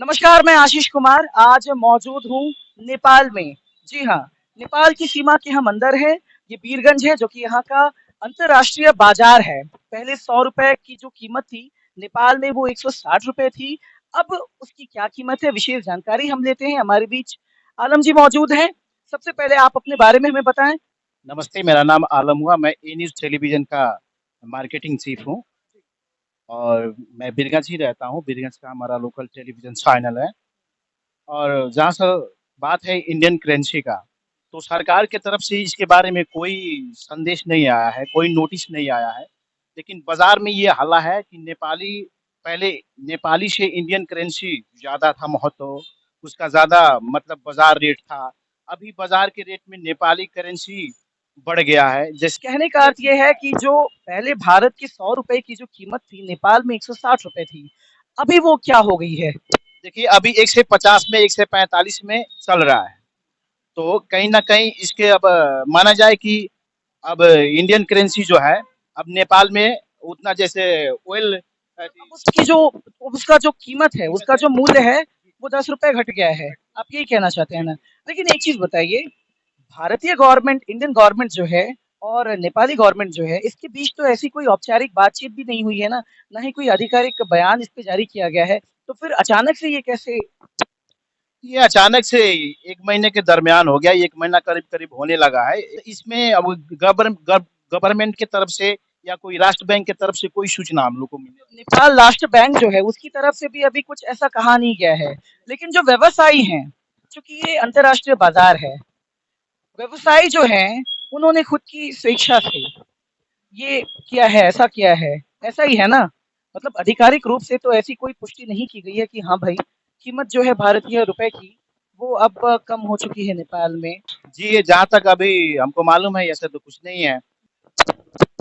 नमस्कार, मैं आशीष कुमार आज मौजूद हूँ नेपाल में। जी हाँ, नेपाल की सीमा के हम अंदर हैं। ये बीरगंज है जो कि यहाँ का अंतर्राष्ट्रीय बाजार है। पहले 100 रुपए की जो कीमत थी नेपाल में वो 160 रुपए थी। अब उसकी क्या कीमत है, विशेष जानकारी हम लेते हैं। हमारे बीच आलम जी मौजूद हैं। सबसे पहले आप अपने बारे में हमें बताएं। नमस्ते, मेरा नाम आलम हुआ। मैं ए न्यूज़ टेलीविज़न का मार्केटिंग चीफ हूँ और मैं बीरगंज ही रहता हूँ। बीरगंज का हमारा लोकल टेलीविज़न चैनल है। और जहाँ से बात है इंडियन करेंसी का, तो सरकार की तरफ से इसके बारे में कोई संदेश नहीं आया है, कोई नोटिस नहीं आया है। लेकिन बाज़ार में ये हल्ला है कि पहले नेपाली से इंडियन करेंसी ज़्यादा था महत्व, उसका ज़्यादा मतलब बाज़ार रेट था। अभी बाज़ार के रेट में नेपाली करेंसी बढ़ गया है। जैसे कहने का अर्थ ये है कि जो पहले भारत की 100 रुपए की जो कीमत थी, नेपाल में 160 रुपए थी। अभी वो क्या हो गई है? देखिए, अभी 1 से 50 में, 1 से 45 में चल रहा है। तो कहीं न कहीं इसके अब माना जाए कि अब इंडियन करेंसी जो है, अब नेपाल में उतना जैसे ऑयल अब उसका जो कीमत है, कीमत उसका है। जो मूल्य है, वो 10 रुपए घट गया है। आप यही कहना चाहते हैं ना? लेकिन एक चीज़ बताइए, भारतीय गवर्नमेंट, इंडियन गवर्नमेंट जो है और नेपाली गवर्नमेंट जो है, इसके बीच तो ऐसी कोई औपचारिक बातचीत भी नहीं हुई है ना? ना ही कोई आधिकारिक बयान इस पे जारी किया गया है। तो फिर अचानक से ये कैसे? ये अचानक से 1 महीने के दरमियान हो गया, 1 महीना करीब-करीब होने लगा है। इसमें अब गवर्नमेंट की तरफ से या कोई राष्ट्र बैंक की तरफ से कोई सूचना हम लोग को मिली नहीं। नेपाल राष्ट्र बैंक जो है, उसकी तरफ से भी अभी कुछ ऐसा कहा नहीं गया है। लेकिन जो व्यवसायी हैं, चूँकि ये अंतर्राष्ट्रीय बाज़ार है, व्यवसायी जो हैं, उन्होंने खुद की स्वेच्छा से ये किया है, ऐसा किया है, ऐसा ही है ना? मतलब आधिकारिक रूप से तो ऐसी कोई पुष्टि नहीं की गई है कि हाँ भाई, कीमत जो है भारतीय रुपए की, वो अब कम हो चुकी है नेपाल में। जी, ये जहाँ तक अभी हमको मालूम है, ऐसा तो कुछ नहीं है।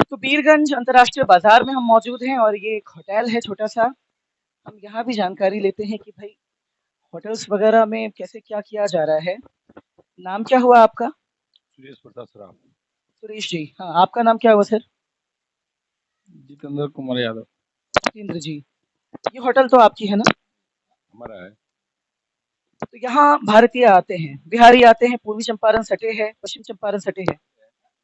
तो बीरगंज अंतर्राष्ट्रीय बाजार में हम मौजूद हैं और ये एक होटल है छोटा-सा। हम यहाँ भी जानकारी लेते हैं कि भाई होटल्स वगैरह में कैसे क्या किया जा रहा है। नाम क्या हुआ आपका? सुरेश प्रताप सराफ। सुरेश जी। हाँ, आपका नाम क्या हुआ सर? जितेंद्र कुमार यादव। जितेंद्र जी। ये होटल तो आपकी है ना? हमारा है। तो यहाँ भारतीय आते हैं, बिहारी आते हैं, पूर्वी चंपारण सटे है, पश्चिम चंपारण सटे है।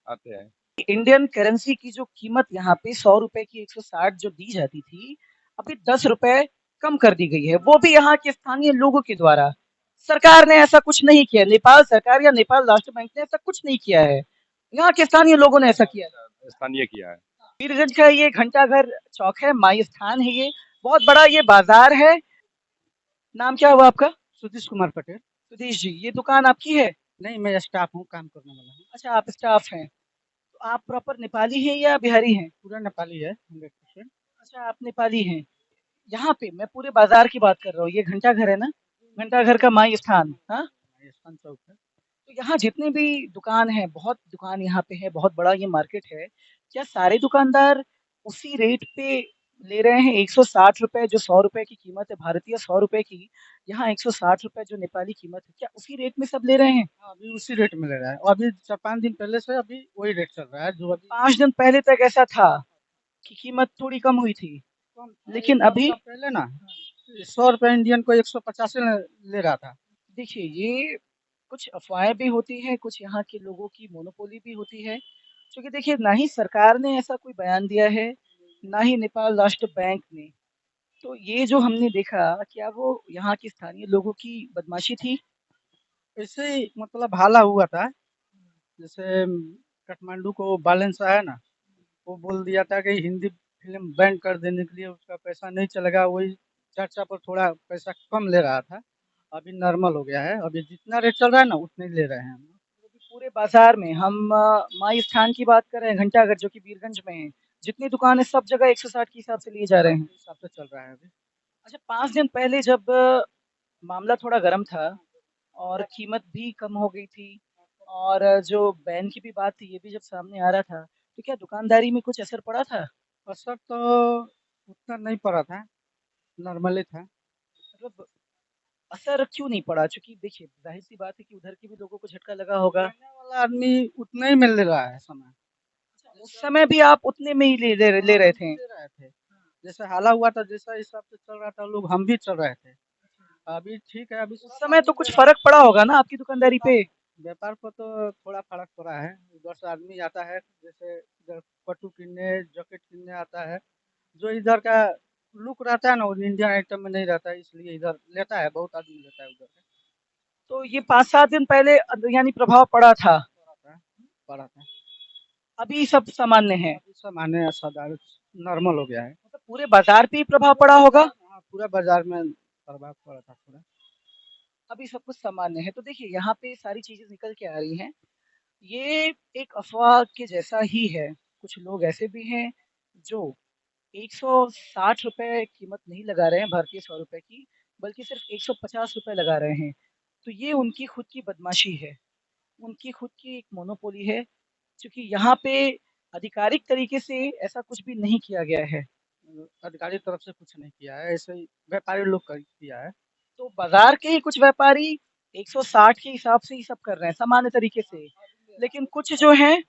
आते हैं। इंडियन करेंसी की जो कीमत यहाँ पे 100 रुपए की 160 जो दी जाती थी, अभी 10 रुपए कम कर दी गई है, वो भी यहाँ के स्थानीय लोगों के द्वारा। सरकार ने ऐसा कुछ नहीं किया, नेपाल सरकार या नेपाल राष्ट्र बैंक ने ऐसा कुछ नहीं किया है, यहाँ के स्थानीय लोगों ने ऐसा किया है। स्थानीय किया है। वीरगंज का ये घंटाघर चौक है, माई स्थान है, ये बहुत बड़ा ये बाजार है। नाम क्या हुआ आपका? सुधीश कुमार पटेल। सुधीश जी। ये दुकान आपकी है? नहीं, मैं स्टाफ हूँ, काम करने वाला हूँ। अच्छा, आप स्टाफ हैं। तो आप प्रॉपर नेपाली हैं या बिहारी हैं? पूरा नेपाली है 100%। अच्छा, आप नेपाली हैं। यहाँ पे मैं पूरे बाजार की बात कर रहा हूँ, ये घंटा घर है ना? घंटा घर का माई स्थान, हाँ? राजस्थान चौक है। तो यहाँ जितने भी दुकान हैं, बहुत दुकान यहाँ पे है, बहुत बड़ा ये मार्केट है। क्या सारे दुकानदार उसी रेट पे ले रहे हैं? 160 रुपए जो 100 रुपए की कीमत है, भारतीय 100 रुपए की, यहाँ 160 रुपए जो नेपाली कीमत है, क्या उसी रेट में सब ले रहे हैं? हाँ, अभी उसी रेट में ले रहा है और अभी 4-5 दिन पहले से अभी वही रेट चल रहा है जो अभी 5 दिन पहले तक ऐसा था कि कीमत थोड़ी कम हुई थी, कम था। लेकिन 1 अभी हफ्ता पहले ना 100 रुपए इंडियन को 150 ले रहा था। देखिए, ये कुछ अफ़वाहें भी होती हैं, कुछ यहाँ के लोगों की मोनोपोली भी होती है। क्योंकि देखिए, ना ही सरकार ने ऐसा कोई बयान दिया है, ना ही नेपाल राष्ट्र बैंक ने। तो ये जो हमने देखा, क्या वो यहाँ के स्थानीय लोगों की बदमाशी थी? ऐसे ही मतलब हाला हुआ था। जैसे काठमांडू को बैलेंस आया ना, वो बोल दिया था कि हिंदी फ़िल्म बैन कर देने के लिए उसका पैसा नहीं चलेगा, वही चर्चा पर थोड़ा पैसा कम ले रहा था। अभी नॉर्मल हो गया है, अभी जितना रेट चल रहा है ना उतने ही ले रहे हैं हम। अभी पूरे बाज़ार में हम माई स्थान की बात कर रहे हैं, घंटाघर जो कि बीरगंज में है। जितनी दुकान है, सब जगह 160 के हिसाब से लिए जा रहे हैं। इस हिसाब से चल रहा है अभी। अच्छा, 5 दिन पहले जब मामला थोड़ा गर्म था और कीमत भी कम हो गई थी और जो बैन की भी बात थी, ये भी जब सामने आ रहा था, तो क्या दुकानदारी में कुछ असर पड़ा था? असर तो उतना नहीं पड़ा था, नॉर्मली था। मतलब असर क्यों नहीं पड़ा? चूँकि देखिए, ज़ाहिर-सी बात है कि उधर के भी लोगों को झटका लगा होगा। लेने वाला आदमी उतना ही में ले रहा है सामान। उस समय भी आप उतने में ही ले हाँ, रहे हम भी थे। ले रहे थे। जैसे हाला हुआ था, जैसा हिसाब से चल रहा था लोग हम भी चल रहे थे। अभी ठीक है, अभी उस समय तो कुछ फ़र्क पड़ा होगा ना आपकी दुकानदारी पे? व्यापार पर तो थोड़ा फ़र्क पड़ा है। उधर से आदमी आता है, जैसे इधर पट्टू किनने, जैकेट किनने आता है। जो इधर का लुक रहता है ना, वो इंडियन आइटम में नहीं रहता है, इसलिए इधर लेता है, बहुत आदमी लेता है उधर से। तो ये 5-7 दिन पहले यानी प्रभाव पड़ा था। पड़ा था। अभी सब सामान्य है। अभी सामान्य है, साधारण नॉर्मल हो गया है। मतलब पूरे बाज़ार पे ही प्रभाव पड़ा होगा? हाँ, पूरा बाज़ार में प्रभाव पड़ा था थोड़ा। अभी सब कुछ सामान्य है। तो देखिए यहाँ पे सारी चीज़ें निकल के आ रही हैं। ये एक अफ़वाह के जैसा ही है। कुछ लोग ऐसे भी हैं जो ₹160 कीमत नहीं लगा रहे हैं भारतीय ₹100 की, बल्कि सिर्फ़ ₹150 लगा रहे हैं। तो ये उनकी खुद की बदमाशी है। उनकी खुद की एक मोनोपोली है, क्योंकि यहाँ पे आधिकारिक तरीके से ऐसा कुछ भी नहीं किया गया है। आधिकारिक तरफ से कुछ नहीं किया है, ऐसे ही व्यापारी लोग का किया है। तो बाज़ार के ही कुछ व्यापारी 160 के हिसाब से ही सब कर रहे हैं, सामान्य तरीके से। लेकिन कुछ जो हैं,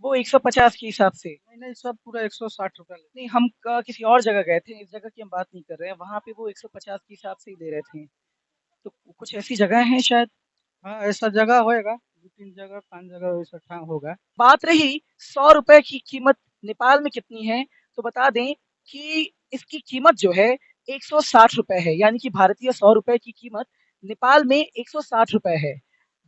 वो 150 के हिसाब से। नहीं, सब पूरा ₹160 लेते नहीं, हम किसी और जगह गए थे, इस जगह की हम बात नहीं कर रहे हैं। वहाँ पे वो 150 के हिसाब से ही दे रहे थे। तो कुछ ऐसी जगह हैं शायद। हैं। हाँ, ऐसा जगह होएगा, 2-3 जगह, 5 जगह वैसा ठाम होगा। बात रही ₹100 की कीमत नेपाल में कितनी है, तो बता दें कि इसकी कीमत जो है ₹160 है, यानी कि भारतीय ₹100 की कीमत नेपाल में ₹160 है,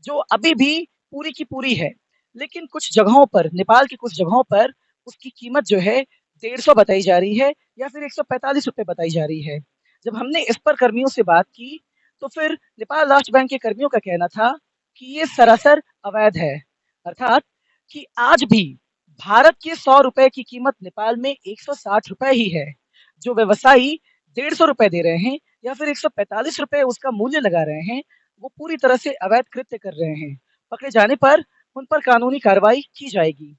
जो अभी भी पूरी की पूरी है। लेकिन कुछ जगहों पर, नेपाल की कुछ जगहों पर उसकी कीमत जो है 150 बताई जा रही है या फिर ₹145 बताई जा रही है। जब हमने इस पर कर्मियों से बात की, तो फिर नेपाल राष्ट्र बैंक के कर्मियों का कहना था कि ये सरासर अवैध है। अर्थात कि आज भी भारत के ₹100 की कीमत नेपाल में ₹160 ही है। जो व्यवसायी ₹150 दे रहे हैं या फिर ₹145 उसका मूल्य लगा रहे हैं, वो पूरी तरह से अवैध कृत्य कर रहे हैं। पकड़े जाने पर उन पर कानूनी कार्रवाई की जाएगी।